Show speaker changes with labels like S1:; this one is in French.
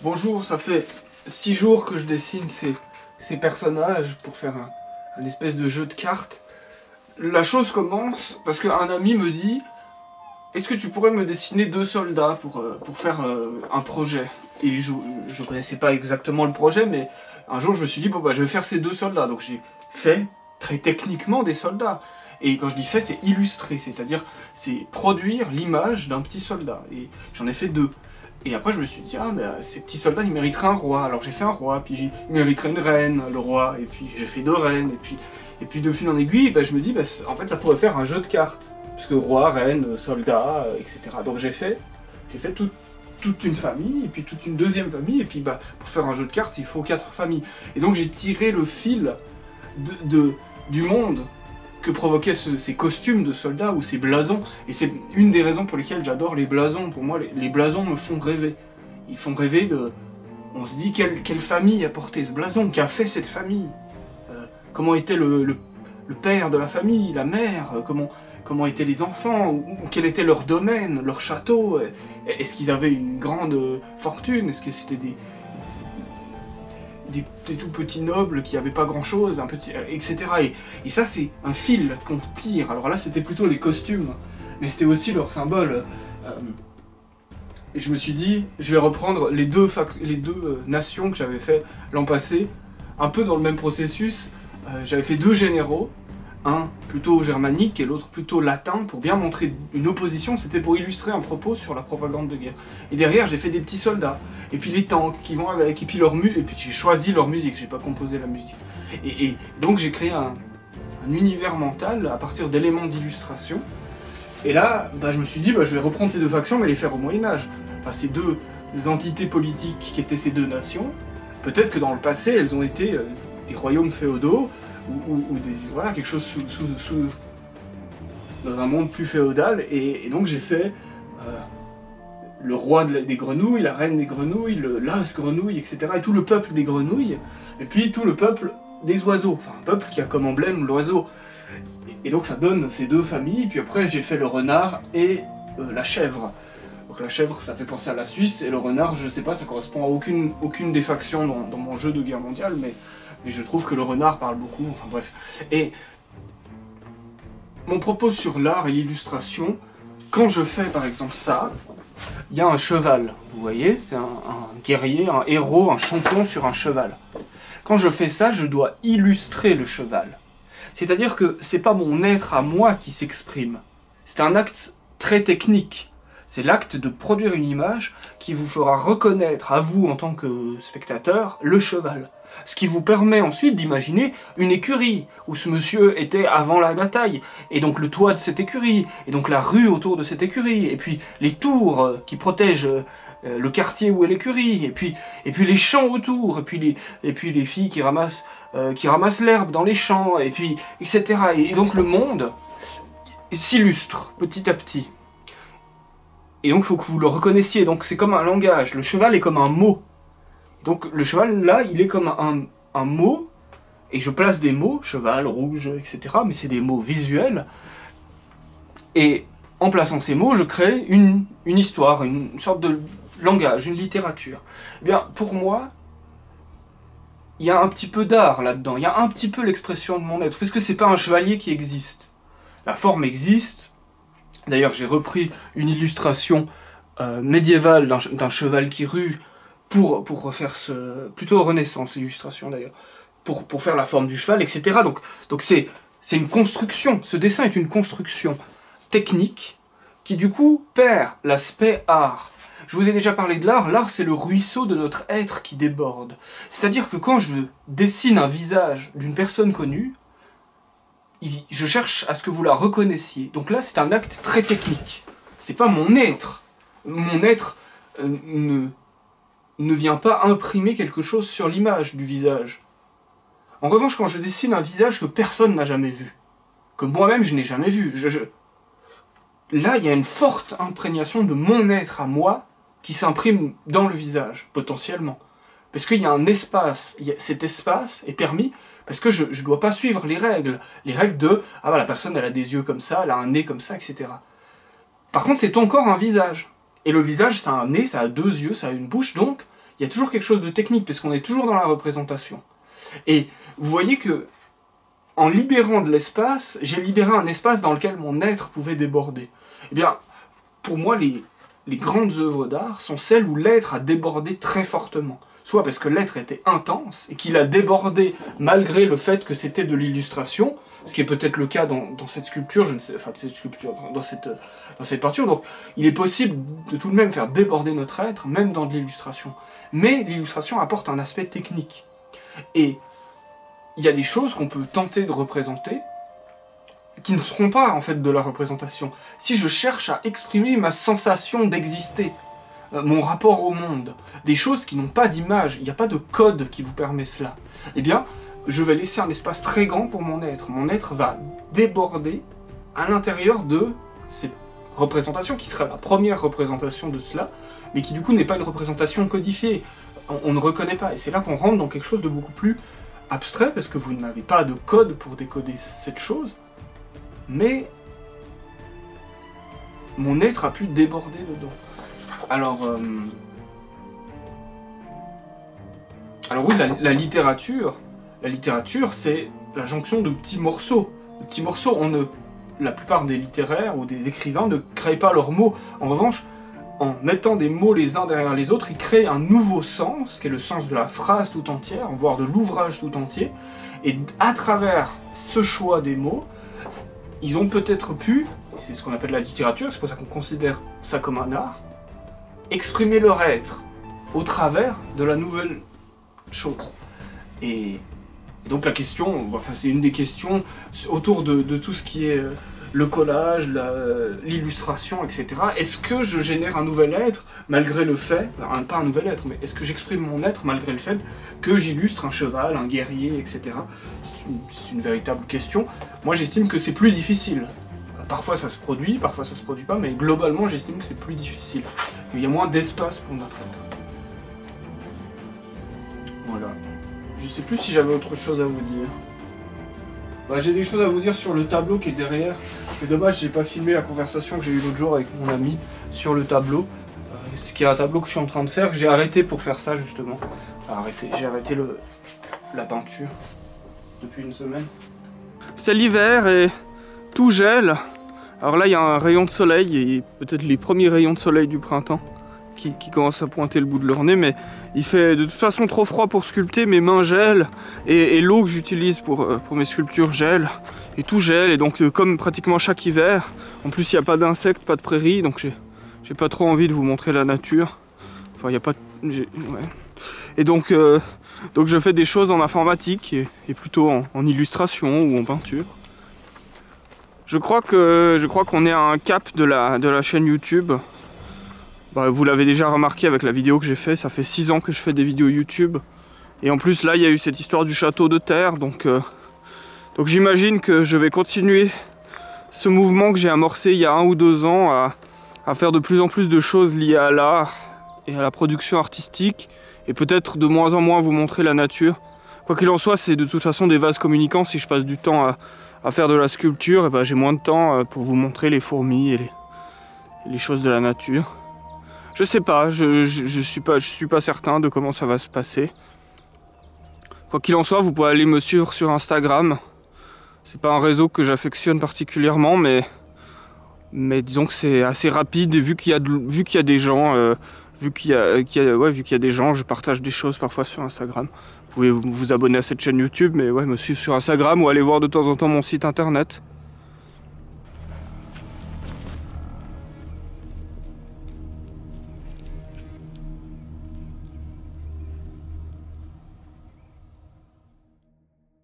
S1: Bonjour, ça fait 6 jours que je dessine ces personnages pour faire un espèce de jeu de cartes. La chose commence parce qu'un ami me dit « Est-ce que tu pourrais me dessiner 2 soldats pour faire un projet ?» Et je connaissais pas exactement le projet, mais un jour je me suis dit « Bon bah je vais faire ces 2 soldats ». Donc j'ai fait très techniquement des soldats. Et quand je dis fait, c'est illustrer, c'est-à-dire c'est produire l'image d'un petit soldat. Et j'en ai fait 2. Et après je me suis dit, ah mais ces petits soldats ils mériteraient un roi, alors j'ai fait un roi, puis il mériterait une reine, le roi, et puis j'ai fait 2 reines, et puis de fil en aiguille, bah, je me dis, bah, en fait ça pourrait faire un jeu de cartes, parce que roi, reine, soldat, etc. Donc j'ai fait toute une famille, et puis toute une deuxième famille, et puis bah, pour faire un jeu de cartes il faut 4 familles. Et donc j'ai tiré le fil du monde que provoquaient ces costumes de soldats ou ces blasons. Et c'est une des raisons pour lesquelles j'adore les blasons. Pour moi, les blasons me font rêver. Ils font rêver de... On se dit, quelle famille a porté ce blason? Qu'a fait cette famille? Comment était le père de la famille, la mère? Comment étaient les enfants? Ou quel était leur domaine, leur château? Est-ce qu'ils avaient une grande fortune? Est-ce que c'était des tout petits nobles qui n'avaient pas grand chose, etc. Et ça c'est un fil qu'on tire. Alors là c'était plutôt les costumes, mais c'était aussi leur symbole. Et je me suis dit, je vais reprendre les deux nations que j'avais fait l'an passé, un peu dans le même processus. J'avais fait 2 généraux, un plutôt germanique et l'autre plutôt latin, pour bien montrer une opposition. C'était pour illustrer un propos sur la propagande de guerre. Et derrière j'ai fait des petits soldats, et puis les tanks qui vont avec, et puis j'ai choisi leur musique, j'ai pas composé la musique. Et donc j'ai créé un univers mental à partir d'éléments d'illustration. Et là, bah, je me suis dit, bah, je vais reprendre ces 2 factions mais les faire au Moyen-Âge. Enfin ces 2 entités politiques qui étaient ces 2 nations, peut-être que dans le passé elles ont été des royaumes féodaux, ou voilà, quelque chose dans un monde plus féodal, et donc j'ai fait le roi des grenouilles, la reine des grenouilles, l'as grenouille, etc. et tout le peuple des grenouilles, et puis tout le peuple des oiseaux, enfin un peuple qui a comme emblème l'oiseau. Et donc ça donne ces 2 familles, puis après j'ai fait le renard et la chèvre. Donc la chèvre ça fait penser à la Suisse, et le renard je sais pas, ça correspond à aucune des factions dans mon jeu de guerre mondiale, mais je trouve que le renard parle beaucoup, enfin bref. Et mon propos sur l'art et l'illustration, quand je fais par exemple ça, il y a un cheval, vous voyez, c'est un guerrier, un héros, un champion sur un cheval. Quand je fais ça, je dois illustrer le cheval. C'est-à-dire que c'est pas mon être à moi qui s'exprime, c'est un acte très technique. C'est l'acte de produire une image qui vous fera reconnaître à vous en tant que spectateur le cheval. Ce qui vous permet ensuite d'imaginer une écurie, où ce monsieur était avant la bataille, et donc le toit de cette écurie, et donc la rue autour de cette écurie, et puis les tours qui protègent le quartier où est l'écurie, et puis les champs autour, et puis les filles qui ramassent l'herbe dans les champs, et puis etc. Et donc le monde s'illustre petit à petit. Et donc il faut que vous le reconnaissiez, donc c'est comme un langage, le cheval est comme un mot. Donc le cheval là, il est comme un mot, et je place des mots, cheval, rouge, etc. Mais c'est des mots visuels. Et en plaçant ces mots, je crée une histoire, une sorte de langage, une littérature. Eh bien, pour moi, il y a un petit peu d'art là-dedans, il y a un petit peu l'expression de mon être, parce que c'est pas un chevalier qui existe. La forme existe. D'ailleurs, j'ai repris une illustration médiévale d'un cheval qui rue pour refaire plutôt Renaissance, l'illustration d'ailleurs, pour faire la forme du cheval, etc. Donc c'est une construction, ce dessin est une construction technique qui du coup perd l'aspect art. Je vous ai déjà parlé de l'art c'est le ruisseau de notre être qui déborde. C'est-à-dire que quand je dessine un visage d'une personne connue, je cherche à ce que vous la reconnaissiez. Donc là, c'est un acte très technique. C'est pas mon être. Mon être ne vient pas imprimer quelque chose sur l'image du visage. En revanche, quand je dessine un visage que personne n'a jamais vu, que moi-même je n'ai jamais vu, là, il y a une forte imprégnation de mon être à moi qui s'imprime dans le visage, potentiellement. Parce qu'il y a un espace, cet espace est permis parce que je ne dois pas suivre les règles de « Ah bah la personne elle a des yeux comme ça, elle a un nez comme ça, etc. » Par contre c'est encore un visage. Et le visage ça a un nez, ça a 2 yeux, ça a une bouche, donc il y a toujours quelque chose de technique, puisqu'on est toujours dans la représentation. Et vous voyez que, en libérant de l'espace, j'ai libéré un espace dans lequel mon être pouvait déborder. Eh bien, pour moi, les grandes œuvres d'art sont celles où l'être a débordé très fortement. Soit parce que l'être était intense, et qu'il a débordé malgré le fait que c'était de l'illustration, ce qui est peut-être le cas dans cette sculpture, je ne sais, enfin cette sculpture, dans cette peinture. Donc il est possible de tout de même faire déborder notre être, même dans de l'illustration. Mais l'illustration apporte un aspect technique. Et il y a des choses qu'on peut tenter de représenter, qui ne seront pas en fait de la représentation. Si je cherche à exprimer ma sensation d'exister, mon rapport au monde, des choses qui n'ont pas d'image, il n'y a pas de code qui vous permet cela, eh bien, je vais laisser un espace très grand pour mon être. Mon être va déborder à l'intérieur de cette représentation, qui sera la première représentation de cela, mais qui du coup n'est pas une représentation codifiée. On ne reconnaît pas, et c'est là qu'on rentre dans quelque chose de beaucoup plus abstrait, parce que vous n'avez pas de code pour décoder cette chose, mais mon être a pu déborder dedans. Alors oui, la littérature, c'est la jonction de petits morceaux. De petits morceaux, la plupart des littéraires ou des écrivains ne créent pas leurs mots. En revanche, en mettant des mots les uns derrière les autres, ils créent un nouveau sens, qui est le sens de la phrase tout entière, voire de l'ouvrage tout entier. Et à travers ce choix des mots, ils ont peut-être pu, et c'est ce qu'on appelle la littérature, c'est pour ça qu'on considère ça comme un art, exprimer leur être au travers de la nouvelle chose. Et donc la question, enfin c'est une des questions autour de tout ce qui est le collage, l'illustration, etc. Est-ce que je génère un nouvel être malgré le fait, pas un nouvel être, mais est-ce que j'exprime mon être malgré le fait que j'illustre un cheval, un guerrier, etc. C'est une véritable question. Moi j'estime que c'est plus difficile. Parfois ça se produit, parfois ça se produit pas, mais globalement j'estime que c'est plus difficile, qu'il y a moins d'espace pour notre être. Voilà. Je sais plus si j'avais autre chose à vous dire. Bah, j'ai des choses à vous dire sur le tableau qui est derrière. C'est dommage, j'ai pas filmé la conversation que j'ai eue l'autre jour avec mon ami sur le tableau. Ce qui est un tableau que je suis en train de faire, que j'ai arrêté pour faire ça justement. Enfin, j'ai arrêté la peinture depuis une semaine. C'est l'hiver et tout gèle. Alors là il y a un rayon de soleil et peut-être les premiers rayons de soleil du printemps qui commencent à pointer le bout de leur nez, mais il fait de toute façon trop froid pour sculpter, mes mains gèlent et l'eau que j'utilise pour mes sculptures gèle et tout gèle, et donc comme pratiquement chaque hiver, en plus il n'y a pas d'insectes, pas de prairies, donc j'ai pas trop envie de vous montrer la nature. Enfin il n'y a pas... Ouais. Et donc je fais des choses en informatique et plutôt en illustration ou en peinture. Je crois qu'on est à un cap de la chaîne YouTube. Bah, vous l'avez déjà remarqué avec la vidéo que j'ai fait, ça fait 6 ans que je fais des vidéos YouTube. Et en plus là il y a eu cette histoire du château de terre, donc j'imagine que je vais continuer ce mouvement que j'ai amorcé il y a 1 ou 2 ans à faire de plus en plus de choses liées à l'art et à la production artistique, et peut-être de moins en moins vous montrer la nature. Quoi qu'il en soit, c'est de toute façon des vases communicants. Si je passe du temps à faire de la sculpture, et ben j'ai moins de temps pour vous montrer les fourmis et les choses de la nature. Je sais pas, je suis pas certain de comment ça va se passer. Quoi qu'il en soit, vous pouvez aller me suivre sur Instagram. C'est pas un réseau que j'affectionne particulièrement, mais disons que c'est assez rapide, et vu qu'il y a des gens, vu qu'il y a des gens, je partage des choses parfois sur Instagram. Vous pouvez vous abonner à cette chaîne YouTube, mais ouais, me suivre sur Instagram ou aller voir de temps en temps mon site internet.